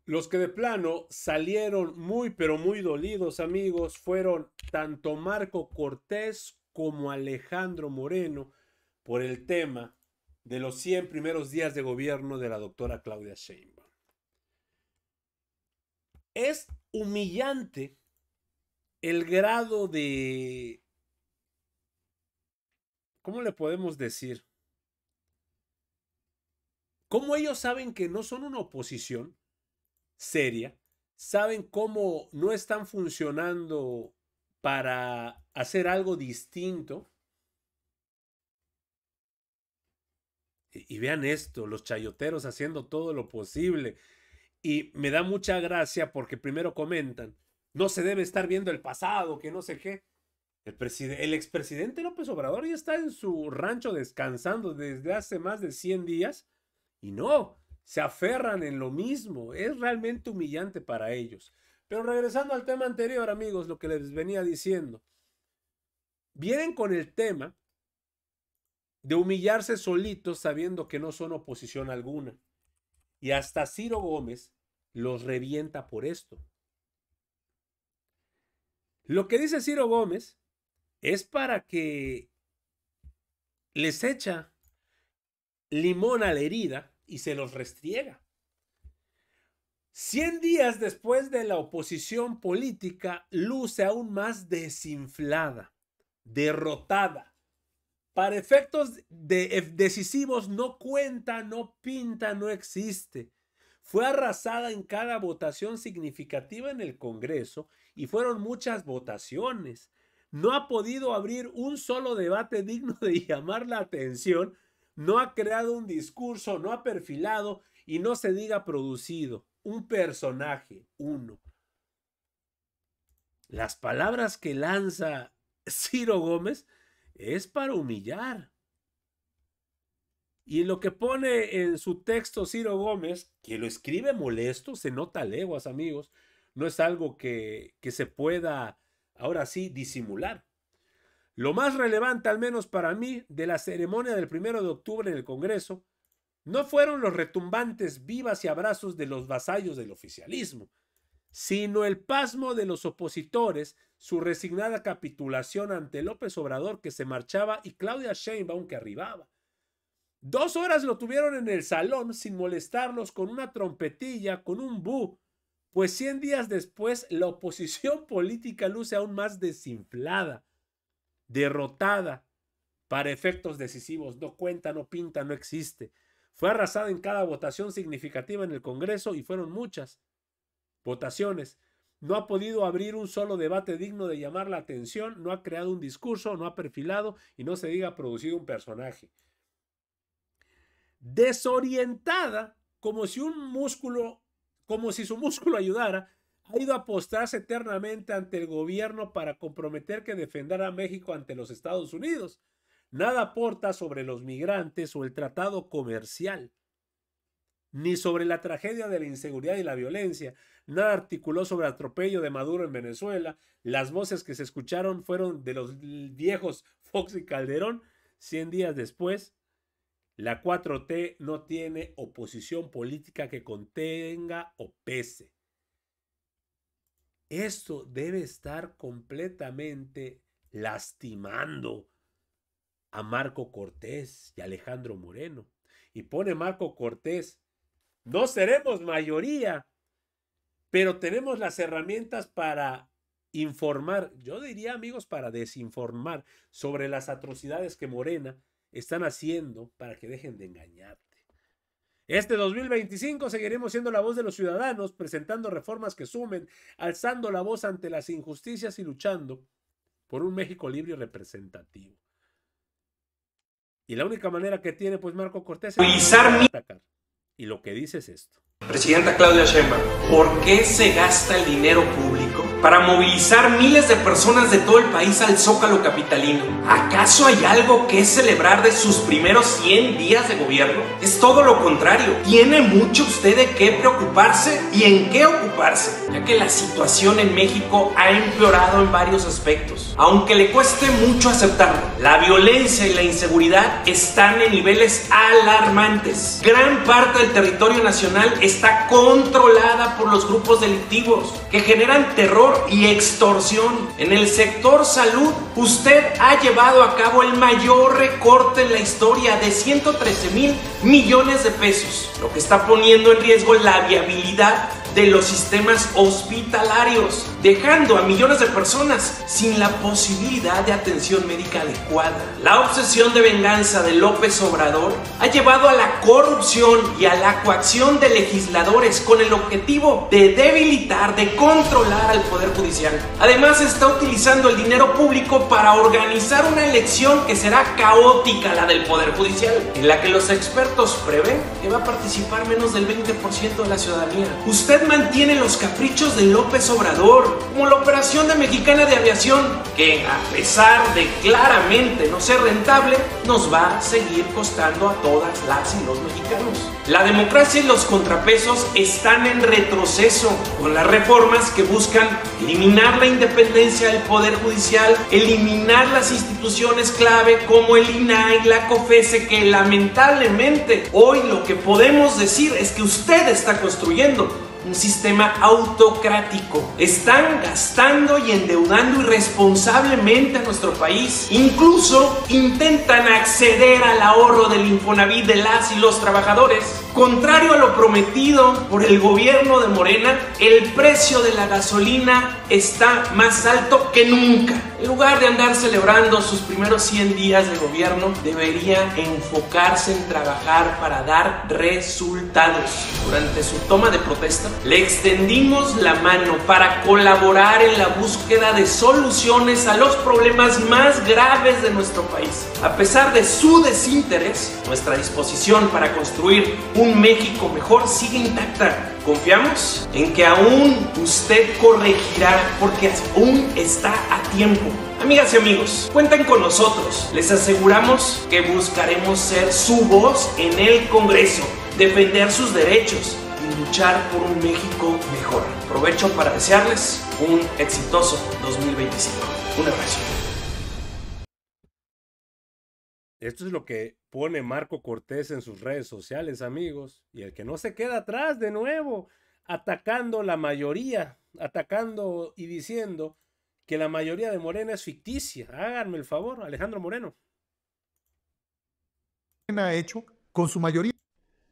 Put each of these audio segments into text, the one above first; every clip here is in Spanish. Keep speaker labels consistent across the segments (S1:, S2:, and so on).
S1: Los que de plano salieron muy pero muy dolidos, amigos, fueron tanto Marco Cortés como Alejandro Moreno por el tema de los 100 primeros días de gobierno de la doctora Claudia Sheinbaum. Es humillante el grado de... ¿Cómo le podemos decir? ¿Cómo ellos saben que no son una oposición seria? ¿Saben cómo no están funcionando para hacer algo distinto? Y vean esto, los chayoteros haciendo todo lo posible. Y me da mucha gracia porque primero comentan, no se debe estar viendo el pasado, que no sé qué. El expresidente López Obrador ya está en su rancho descansando desde hace más de 100 días y no, se aferran en lo mismo. Es realmente humillante para ellos. Pero regresando al tema anterior, amigos, lo que les venía diciendo. Vienen con el tema de humillarse solitos sabiendo que no son oposición alguna. Y hasta Ciro Gómez los revienta por esto. Lo que dice Ciro Gómez es para que les echa limón a la herida y se los restriega. 100 días después de la oposición política, luce aún más desinflada, derrotada. Para efectos decisivos no cuenta, no pinta, no existe. Fue arrasada en cada votación significativa en el Congreso y fueron muchas votaciones. No ha podido abrir un solo debate digno de llamar la atención, no ha creado un discurso, no ha perfilado y no se diga producido. Un personaje, uno. Las palabras que lanza Ciro Gómez es para humillar. Y lo que pone en su texto Ciro Gómez, que lo escribe molesto, se nota a leguas, amigos, no es algo que se pueda, ahora sí, disimular. Lo más relevante, al menos para mí, de la ceremonia del 1 de octubre en el Congreso, no fueron los retumbantes vivas y abrazos de los vasallos del oficialismo, sino el pasmo de los opositores, su resignada capitulación ante López Obrador que se marchaba y Claudia Sheinbaum que arribaba. 2 horas lo tuvieron en el salón sin molestarlos con una trompetilla, con un bu, pues 100 días después la oposición política luce aún más desinflada, derrotada, para efectos decisivos, no cuenta, no pinta, no existe. Fue arrasada en cada votación significativa en el Congreso y fueron muchas votaciones. No ha podido abrir un solo debate digno de llamar la atención, no ha creado un discurso, no ha perfilado y no se diga producido un personaje. Desorientada, como si su músculo ayudara, ha ido a postrarse eternamente ante el gobierno para comprometer que defenderá a México ante los Estados Unidos. Nada aporta sobre los migrantes o el tratado comercial, ni sobre la tragedia de la inseguridad y la violencia. Nada articuló sobre el atropello de Maduro en Venezuela. Las voces que se escucharon fueron de los viejos Fox y Calderón. 100 días después, la 4T no tiene oposición política que contenga o pese. Esto debe estar completamente lastimando a Marco Cortés y Alejandro Moreno. Y pone Marco Cortés, no seremos mayoría, pero tenemos las herramientas para informar, yo diría, amigos, para desinformar sobre las atrocidades que Morena están haciendo para que dejen de engañarte. Este 2025 seguiremos siendo la voz de los ciudadanos, presentando reformas que sumen, alzando la voz ante las injusticias y luchando por un México libre y representativo. Y la única manera que tiene, pues, Marco Cortés es atacar. Y lo que dice es esto.
S2: Presidenta Claudia Sheinbaum, ¿por qué se gasta el dinero público para movilizar miles de personas de todo el país al Zócalo capitalino? ¿Acaso hay algo que celebrar de sus primeros 100 días de gobierno? Es todo lo contrario. Tiene mucho usted de qué preocuparse y en qué ocuparse, ya que la situación en México ha empeorado en varios aspectos. Aunque le cueste mucho aceptarlo, la violencia y la inseguridad están en niveles alarmantes. Gran parte del territorio nacional está controlada por los grupos delictivos que generan terror y extorsión. En el sector salud, usted ha llevado a cabo el mayor recorte en la historia de 113,000 millones de pesos, lo que está poniendo en riesgo la viabilidad de los sistemas hospitalarios, dejando a millones de personas sin la posibilidad de atención médica adecuada. La obsesión de venganza de López Obrador ha llevado a la corrupción y a la coacción de legisladores con el objetivo de debilitar, de controlar al Poder Judicial. Además, está utilizando el dinero público para organizar una elección que será caótica, la del Poder Judicial, en la que los expertos prevén que va a participar menos del 20% de la ciudadanía. Usted mantiene los caprichos de López Obrador, como la operación de Mexicana de Aviación, que a pesar de claramente no ser rentable, nos va a seguir costando a todas las y los mexicanos. La democracia y los contrapesos están en retroceso con las reformas que buscan eliminar la independencia del Poder Judicial, eliminar las instituciones clave como el INAI, la COFESE, que lamentablemente hoy lo que podemos decir es que usted está construyendo un sistema autocrático. Están gastando y endeudando irresponsablemente a nuestro país. Incluso intentan acceder al ahorro del Infonavit de las y los trabajadores. Contrario a lo prometido por el gobierno de Morena, el precio de la gasolina está más alto que nunca. En lugar de andar celebrando sus primeros 100 días de gobierno, debería enfocarse en trabajar para dar resultados. Durante su toma de protesta, le extendimos la mano para colaborar en la búsqueda de soluciones a los problemas más graves de nuestro país. A pesar de su desinterés, nuestra disposición para construir un México mejor sigue intacta. Confiamos en que aún usted corregirá, porque aún está a tiempo. Amigas y amigos, cuenten con nosotros. Les aseguramos que buscaremos ser su voz en el Congreso, defender sus derechos y luchar por un México mejor. Aprovecho para desearles un exitoso 2025. Un abrazo.
S1: Esto es lo que pone Marco Cortés en sus redes sociales, amigos. Y el que no se queda atrás, de nuevo, atacando la mayoría, atacando y diciendo que la mayoría de Morena es ficticia. Háganme el favor, Alejandro Moreno.
S3: Ha hecho con su mayoría.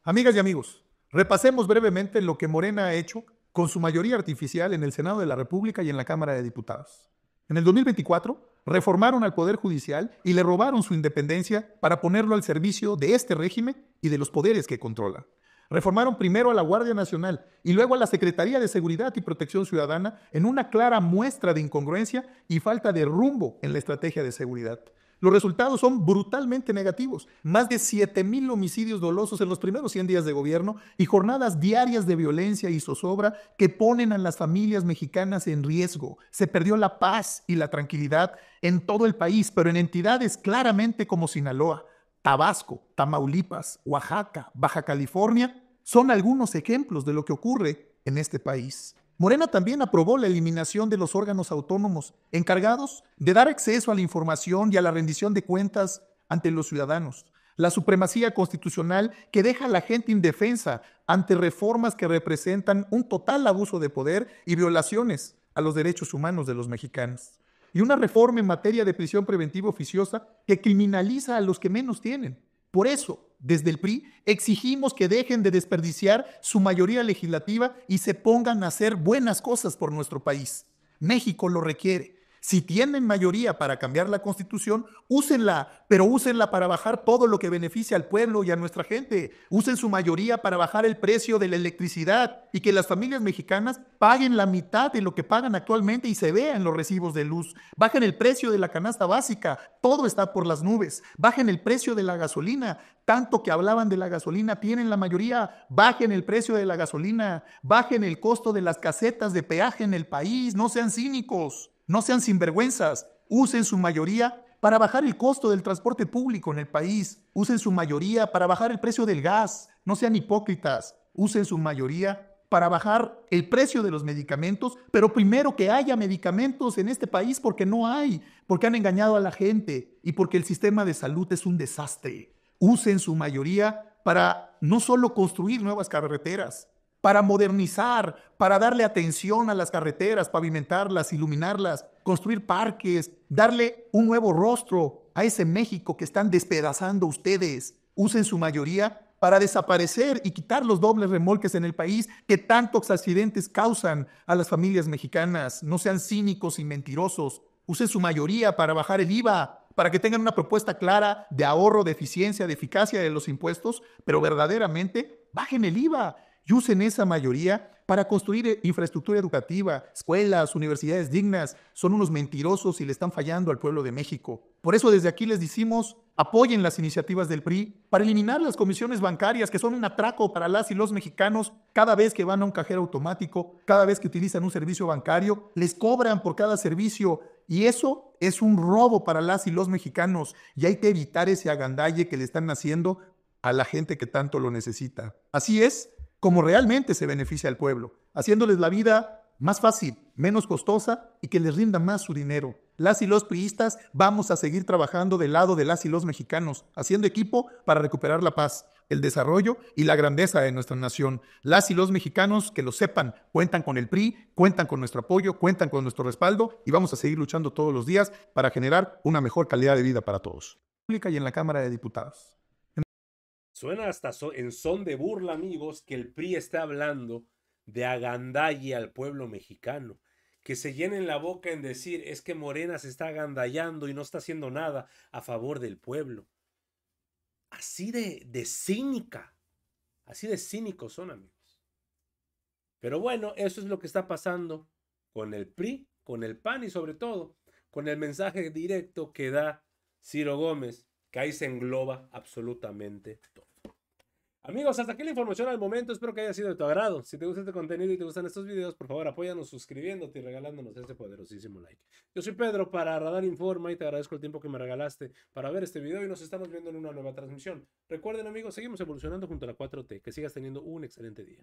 S3: Amigas y amigos, repasemos brevemente lo que Morena ha hecho con su mayoría artificial en el Senado de la República y en la Cámara de Diputados. En el 2024, reformaron al Poder Judicial y le robaron su independencia para ponerlo al servicio de este régimen y de los poderes que controla. Reformaron primero a la Guardia Nacional y luego a la Secretaría de Seguridad y Protección Ciudadana en una clara muestra de incongruencia y falta de rumbo en la estrategia de seguridad. Los resultados son brutalmente negativos. Más de 7,000 homicidios dolosos en los primeros 100 días de gobierno y jornadas diarias de violencia y zozobra que ponen a las familias mexicanas en riesgo. Se perdió la paz y la tranquilidad en todo el país, pero en entidades claramente como Sinaloa, Tabasco, Tamaulipas, Oaxaca, Baja California, son algunos ejemplos de lo que ocurre en este país. Morena también aprobó la eliminación de los órganos autónomos encargados de dar acceso a la información y a la rendición de cuentas ante los ciudadanos. La supremacía constitucional que deja a la gente indefensa ante reformas que representan un total abuso de poder y violaciones a los derechos humanos de los mexicanos. Y una reforma en materia de prisión preventiva oficiosa que criminaliza a los que menos tienen. Por eso, desde el PRI, exigimos que dejen de desperdiciar su mayoría legislativa y se pongan a hacer buenas cosas por nuestro país. México lo requiere. Si tienen mayoría para cambiar la Constitución, úsenla, pero úsenla para bajar todo lo que beneficia al pueblo y a nuestra gente. Usen su mayoría para bajar el precio de la electricidad y que las familias mexicanas paguen la mitad de lo que pagan actualmente y se vean los recibos de luz. Bajen el precio de la canasta básica, todo está por las nubes. Bajen el precio de la gasolina, tanto que hablaban de la gasolina, tienen la mayoría. Bajen el precio de la gasolina, bajen el costo de las casetas de peaje en el país, no sean cínicos. No sean sinvergüenzas, usen su mayoría para bajar el costo del transporte público en el país, usen su mayoría para bajar el precio del gas, no sean hipócritas, usen su mayoría para bajar el precio de los medicamentos, pero primero que haya medicamentos en este país porque no hay, porque han engañado a la gente y porque el sistema de salud es un desastre. Usen su mayoría para no solo construir nuevas carreteras, para modernizar, para darle atención a las carreteras, pavimentarlas, iluminarlas, construir parques, darle un nuevo rostro a ese México que están despedazando ustedes. Usen su mayoría para desaparecer y quitar los dobles remolques en el país que tantos accidentes causan a las familias mexicanas. No sean cínicos y mentirosos. Usen su mayoría para bajar el IVA, para que tengan una propuesta clara de ahorro, de eficiencia, de eficacia de los impuestos, pero verdaderamente bajen el IVA y usen esa mayoría para construir infraestructura educativa, escuelas, universidades dignas. Son unos mentirosos y le están fallando al pueblo de México. Por eso desde aquí les decimos, apoyen las iniciativas del PRI para eliminar las comisiones bancarias que son un atraco para las y los mexicanos. Cada vez que van a un cajero automático, cada vez que utilizan un servicio bancario, les cobran por cada servicio y eso es un robo para las y los mexicanos y hay que evitar ese agandalle que le están haciendo a la gente que tanto lo necesita. Así es como realmente se beneficia al pueblo, haciéndoles la vida más fácil, menos costosa y que les rinda más su dinero. Las y los priistas vamos a seguir trabajando del lado de las y los mexicanos, haciendo equipo para recuperar la paz, el desarrollo y la grandeza de nuestra nación. Las y los mexicanos, que lo sepan, cuentan con el PRI, cuentan con nuestro apoyo, cuentan con nuestro respaldo y vamos a seguir luchando todos los días para generar una mejor calidad de vida para todos. Y en la Cámara de Diputados.
S1: Suena hasta en son de burla, amigos, que el PRI está hablando de agandalle al pueblo mexicano. Que se llenen la boca en decir es que Morena se está agandallando y no está haciendo nada a favor del pueblo. Así de cínica, así de cínicos son, amigos. Pero bueno, eso es lo que está pasando con el PRI, con el PAN y sobre todo con el mensaje directo que da Ciro Gómez, que ahí se engloba absolutamente todo. Amigos, hasta aquí la información al momento. Espero que haya sido de tu agrado. Si te gusta este contenido y te gustan estos videos, por favor apóyanos suscribiéndote y regalándonos este poderosísimo like. Yo soy Pedro para Radar Informa y te agradezco el tiempo que me regalaste para ver este video y nos estamos viendo en una nueva transmisión. Recuerden, amigos, seguimos evolucionando junto a la 4T. Que sigas teniendo un excelente día.